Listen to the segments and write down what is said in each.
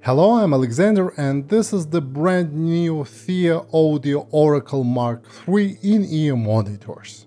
Hello, I'm Alexander and this is the brand new ThieAudio Oracle MKIII in-ear monitors.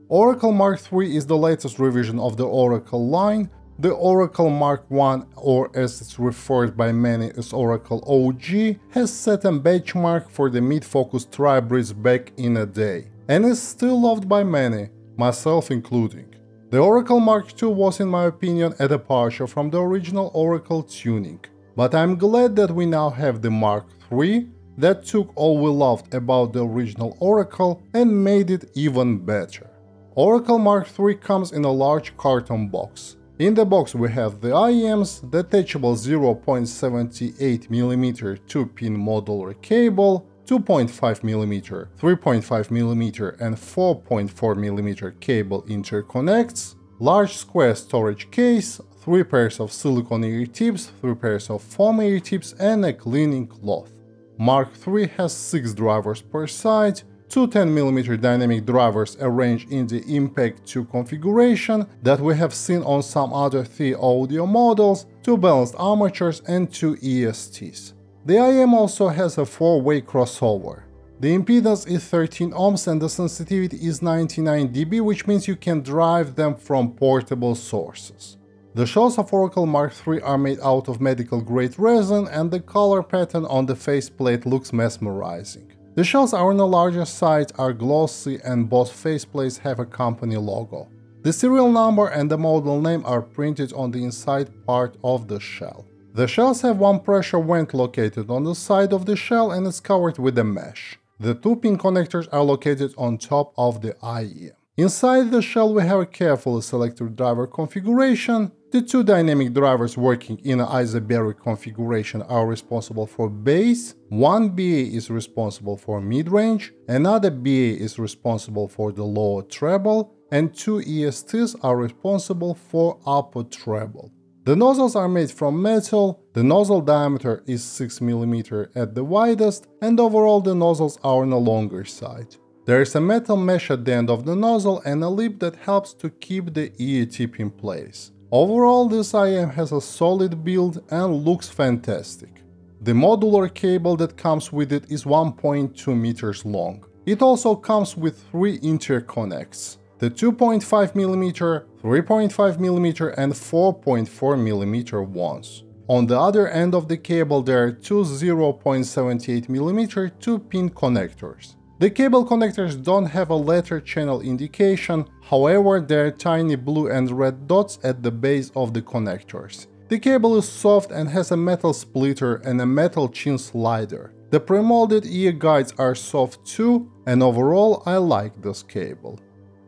Oracle MKIII is the latest revision of the Oracle line. The Oracle Mark I, or as it's referred by many as Oracle OG, has set a benchmark for the mid-focus tri-bridge back in a day, and is still loved by many, myself including. The Oracle Mark II was, in my opinion, a departure from the original Oracle tuning. But I'm glad that we now have the Mark III that took all we loved about the original Oracle and made it even better. Oracle Mark III comes in a large carton box. In the box we have the IEMs, detachable 0.78mm 2-pin modular cable, 2.5mm, 3.5mm and 4.4mm cable interconnects, large square storage case, 3 pairs of silicone ear tips, 3 pairs of foam ear tips and a cleaning cloth. Mark III has 6 drivers per side, 2 10mm dynamic drivers arranged in the Impact 2 configuration that we have seen on some other ThieAudio models, 2 balanced armatures and 2 ESTs. The IEM also has a 4-way crossover. The impedance is 13 ohms and the sensitivity is 99 dB, which means you can drive them from portable sources. The shells of Oracle Mark III are made out of medical-grade resin and the color pattern on the faceplate looks mesmerizing. The shells are on the larger side, are glossy and both faceplates have a company logo. The serial number and the model name are printed on the inside part of the shell. The shells have one pressure vent located on the side of the shell and is covered with a mesh. The 2-pin connectors are located on top of the IEM. Inside the shell we have a carefully selected driver configuration. The 2 dynamic drivers working in an isobaric configuration are responsible for bass, one BA is responsible for mid-range, another BA is responsible for the lower treble, and 2 ESTs are responsible for upper treble. The nozzles are made from metal, the nozzle diameter is 6mm at the widest, and overall the nozzles are on the longer side. There is a metal mesh at the end of the nozzle and a lip that helps to keep the ear tip in place. Overall, this IEM has a solid build and looks fantastic. The modular cable that comes with it is 1.2 meters long. It also comes with 3 interconnects, the 2.5mm, 3.5mm and 4.4mm ones. On the other end of the cable there are 2 0.78mm 2-pin connectors. The cable connectors don't have a letter channel indication, however there are tiny blue and red dots at the base of the connectors. The cable is soft and has a metal splitter and a metal chin slider. The pre-molded ear guides are soft too, and overall I like this cable.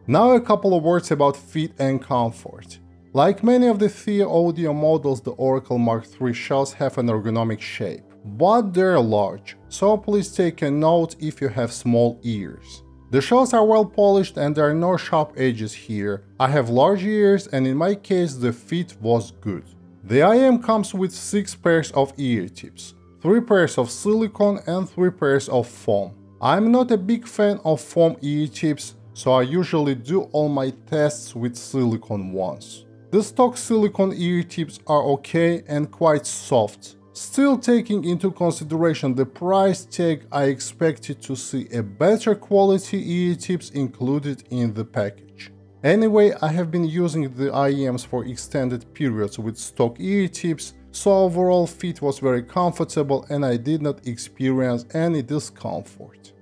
Now a couple of words about fit and comfort. Like many of the ThieAudio models, the Oracle Mark III shells have an ergonomic shape, but they're large, so please take a note if you have small ears. The shells are well polished and there are no sharp edges here. I have large ears and in my case the fit was good. The IEM comes with 6 pairs of ear tips, 3 pairs of silicone and 3 pairs of foam. I'm not a big fan of foam ear tips, so I usually do all my tests with silicone ones. The stock silicone ear tips are okay and quite soft. Still, taking into consideration the price tag, I expected to see a better quality ear tips included in the package. Anyway, I have been using the IEMs for extended periods with stock ear tips, so overall fit was very comfortable and I did not experience any discomfort.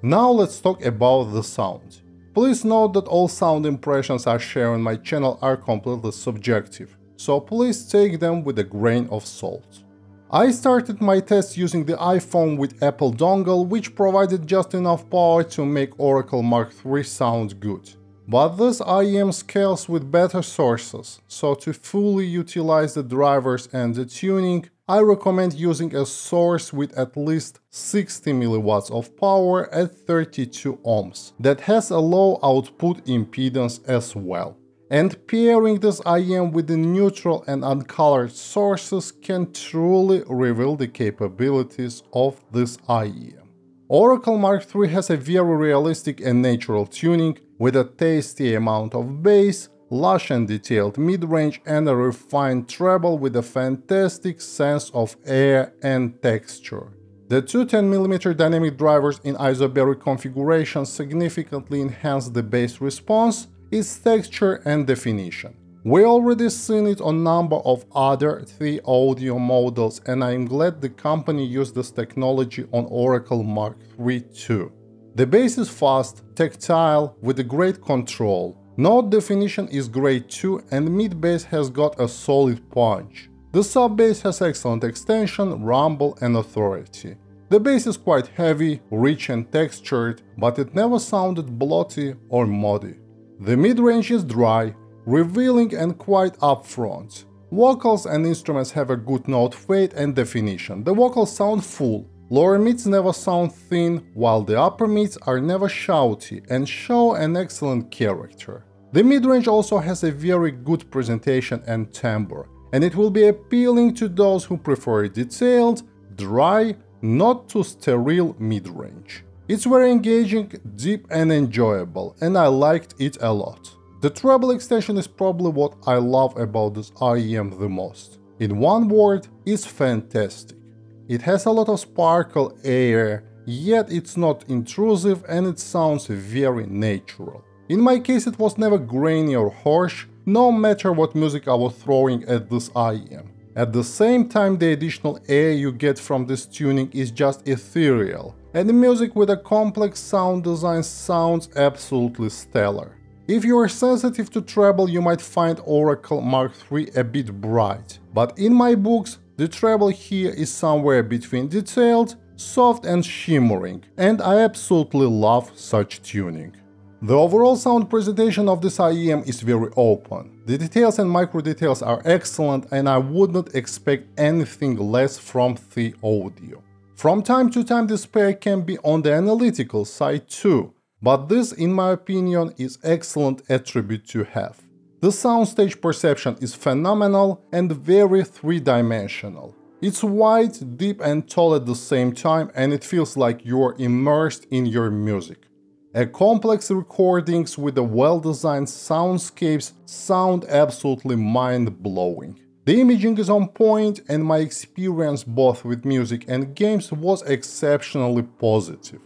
Now let's talk about the sound. Please note that all sound impressions I share on my channel are completely subjective, so please take them with a grain of salt. I started my test using the iPhone with Apple dongle, which provided just enough power to make Oracle Mark III sound good. But this IEM scales with better sources, so to fully utilize the drivers and the tuning, I recommend using a source with at least 60 mW of power at 32 ohms that has a low output impedance as well. And pairing this IEM with the neutral and uncolored sources can truly reveal the capabilities of this IEM. Oracle Mark III has a very realistic and natural tuning with a tasty amount of bass, lush and detailed mid-range, and a refined treble with a fantastic sense of air and texture. The two 10mm dynamic drivers in isobaric configuration significantly enhance the bass response, its texture and definition. We already seen it on a number of other ThieAudio models, and I'm glad the company used this technology on Oracle MKIII too. The bass is fast, tactile, with a great control. Note definition is great too, and mid-bass has got a solid punch. The sub-bass has excellent extension, rumble and authority. The bass is quite heavy, rich and textured, but it never sounded bloaty or muddy. The mid-range is dry, revealing and quite upfront. Vocals and instruments have a good note fade and definition. The vocals sound full. Lower mids never sound thin, while the upper mids are never shouty and show an excellent character. The mid-range also has a very good presentation and timbre, and it will be appealing to those who prefer a detailed, dry, not too sterile mid-range. It's very engaging, deep and enjoyable, and I liked it a lot. The treble extension is probably what I love about this IEM the most. In one word, it's fantastic. It has a lot of sparkle air, yet it's not intrusive and it sounds very natural. In my case it was never grainy or harsh, no matter what music I was throwing at this IEM. At the same time, the additional air you get from this tuning is just ethereal, and the music with a complex sound design sounds absolutely stellar. If you are sensitive to treble, you might find Oracle MKIII a bit bright, but in my books, the treble here is somewhere between detailed, soft and shimmering, and I absolutely love such tuning. The overall sound presentation of this IEM is very open. The details and micro details are excellent, and I wouldn't expect anything less from ThieAudio. From time to time this pair can be on the analytical side too, but this, in my opinion, is excellent attribute to have. The soundstage perception is phenomenal and very three-dimensional. It's wide, deep and tall at the same time, and it feels like you're immersed in your music. A complex recordings with a well-designed soundscapes sound absolutely mind-blowing. The imaging is on point, and my experience both with music and games was exceptionally positive.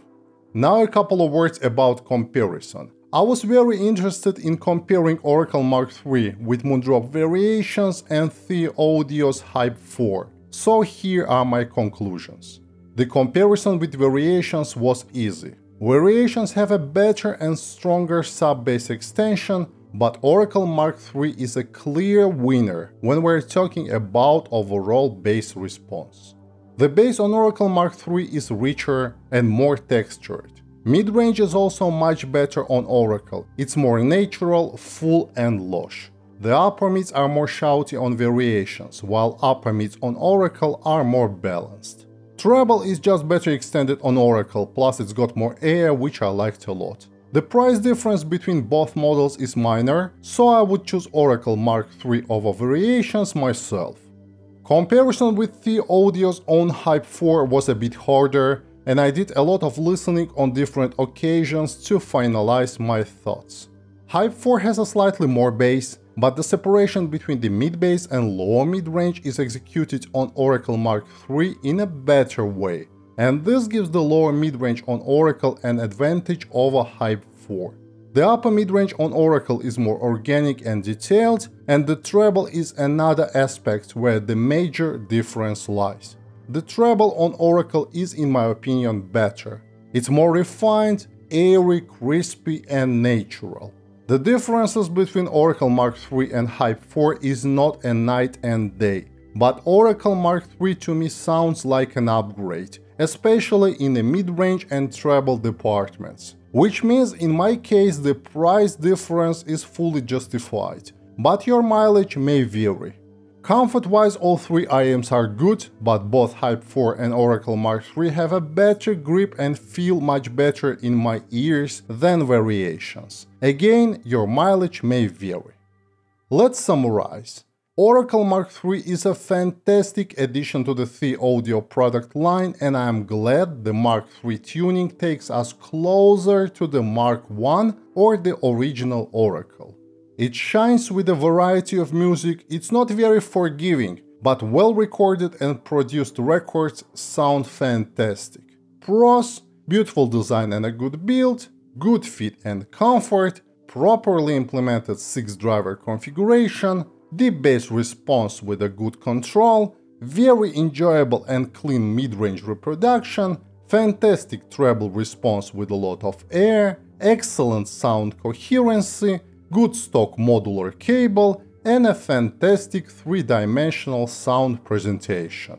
Now a couple of words about comparison. I was very interested in comparing Oracle MKIII with Moondrop Variations and ThieAudio's Hype 4, so here are my conclusions. The comparison with Variations was easy. Variations have a better and stronger sub-bass extension, but Oracle MKIII is a clear winner when we're talking about overall bass response. The bass on Oracle MKIII is richer and more textured. Mid-range is also much better on Oracle, it's more natural, full and lush. The upper mids are more shouty on Variations, while upper mids on Oracle are more balanced. Treble is just better extended on Oracle, plus it's got more air, which I liked a lot. The price difference between both models is minor, so I would choose Oracle MKIII over Variations myself. Comparison with ThieAudio's own Hype 4 was a bit harder, and I did a lot of listening on different occasions to finalize my thoughts. Hype 4 has a slightly more bass, but the separation between the mid-bass and lower mid-range is executed on Oracle MKIII in a better way, and this gives the lower mid-range on Oracle an advantage over Hype 4. The upper mid-range on Oracle is more organic and detailed, and the treble is another aspect where the major difference lies. The treble on Oracle is, in my opinion, better. It's more refined, airy, crispy and natural. The differences between Oracle MKIII and Hype 4 is not a night and day, but Oracle MKIII to me sounds like an upgrade, especially in the mid-range and treble departments, which means in my case the price difference is fully justified, but your mileage may vary. Comfort-wise, all three IEMs are good, but both Hype 4 and Oracle MKIII have a better grip and feel much better in my ears than Variations. Again, your mileage may vary. Let's summarize. Oracle MKIII is a fantastic addition to the ThieAudio product line, and I am glad the MKIII tuning takes us closer to the Mark I or the original Oracle. It shines with a variety of music, it's not very forgiving, but well recorded and produced records sound fantastic. Pros: beautiful design and a good build, good fit and comfort, properly implemented 6-driver configuration, deep bass response with a good control, very enjoyable and clean mid-range reproduction, fantastic treble response with a lot of air, excellent sound coherency, good stock modular cable, and a fantastic 3-dimensional sound presentation.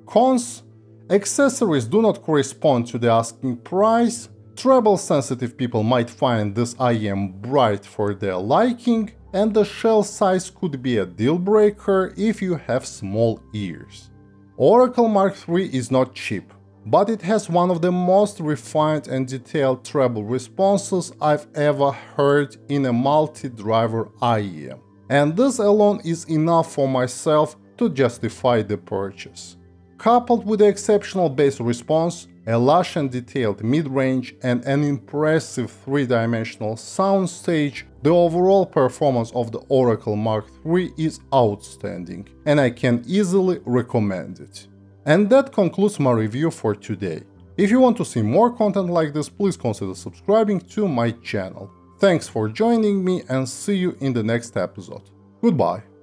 Cons: accessories do not correspond to the asking price, treble-sensitive people might find this IEM bright for their liking, and the shell size could be a deal-breaker if you have small ears. Oracle Mark III is not cheap, but it has one of the most refined and detailed treble responses I've ever heard in a multi-driver IEM, and this alone is enough for myself to justify the purchase. Coupled with the exceptional bass response, a lush and detailed mid-range, and an impressive 3-dimensional soundstage, the overall performance of the Oracle Mark III is outstanding, and I can easily recommend it. And that concludes my review for today. If you want to see more content like this, please consider subscribing to my channel. Thanks for joining me and see you in the next episode. Goodbye.